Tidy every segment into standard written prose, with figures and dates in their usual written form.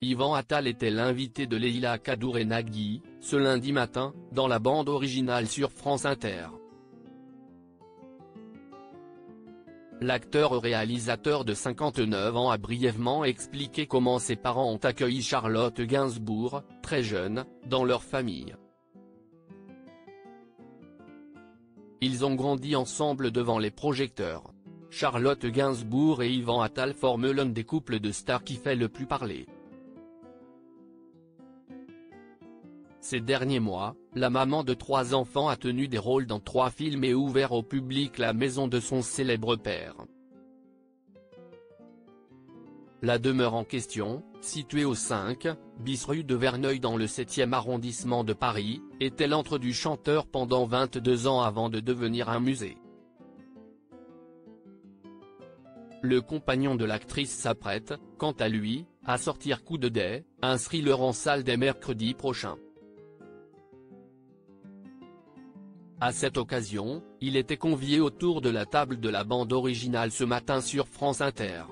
Yvan Attal était l'invité de Leïla Kadour et Nagui, ce lundi matin, dans la bande originale sur France Inter. L'acteur-réalisateur de 59 ans a brièvement expliqué comment ses parents ont accueilli Charlotte Gainsbourg, très jeune, dans leur famille. Ils ont grandi ensemble devant les projecteurs. Charlotte Gainsbourg et Yvan Attal forment l'un des couples de stars qui fait le plus parler. Ces derniers mois, la maman de 3 enfants a tenu des rôles dans 3 films et ouvert au public la maison de son célèbre père. La demeure en question, située au 5 bis rue de Verneuil dans le 7e arrondissement de Paris, était l'antre du chanteur pendant 22 ans avant de devenir un musée. Le compagnon de l'actrice s'apprête, quant à lui, à sortir Coup de dé, un thriller en salle dès mercredi prochain. À cette occasion, il était convié autour de la table de la bande originale ce matin sur France Inter.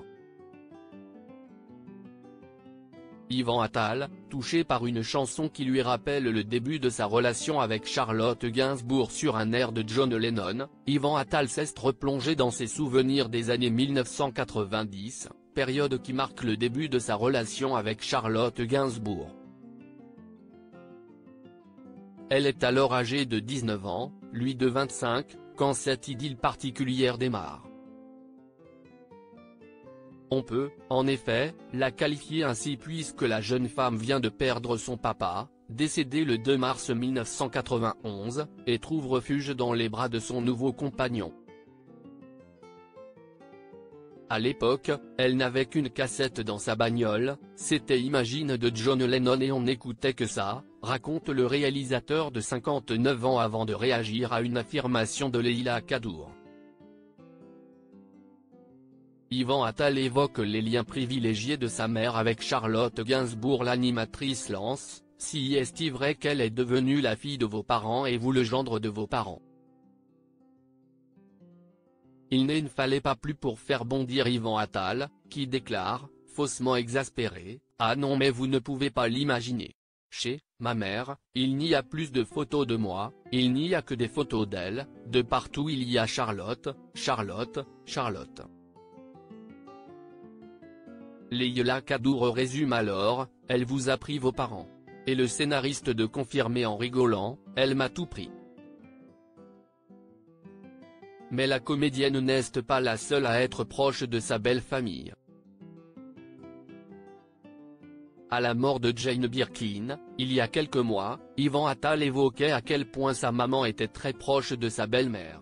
Yvan Attal, touché par une chanson qui lui rappelle le début de sa relation avec Charlotte Gainsbourg sur un air de John Lennon, Yvan Attal s'est replongé dans ses souvenirs des années 1990, période qui marque le début de sa relation avec Charlotte Gainsbourg. Elle est alors âgée de 19 ans, lui de 25, quand cette idylle particulière démarre. On peut, en effet, la qualifier ainsi puisque la jeune femme vient de perdre son papa, décédé le 2 mars 1991, et trouve refuge dans les bras de son nouveau compagnon. À l'époque, elle n'avait qu'une cassette dans sa bagnole, c'était Imagine de John Lennon et on n'écoutait que ça, raconte le réalisateur de 59 ans avant de réagir à une affirmation de Leïla Kadour. Yvan Attal évoque les liens privilégiés de sa mère avec Charlotte Gainsbourg. L'animatrice lance « Si est-il vrai qu'elle est devenue la fille de vos parents et vous le gendre de vos parents ?» Il ne fallait pas plus pour faire bondir Yvan Attal, qui déclare, faussement exaspéré, « Ah non mais vous ne pouvez pas l'imaginer. Chez ma mère, il n'y a plus de photos de moi, il n'y a que des photos d'elle, de partout il y a Charlotte, Charlotte, Charlotte. » Leïla Kadour résume alors, « Elle vous a pris vos parents. » Et le scénariste de confirmer en rigolant, « Elle m'a tout pris. » Mais la comédienne n'est pas la seule à être proche de sa belle famille. À la mort de Jane Birkin, il y a quelques mois, Yvan Attal évoquait à quel point sa maman était très proche de sa belle-mère.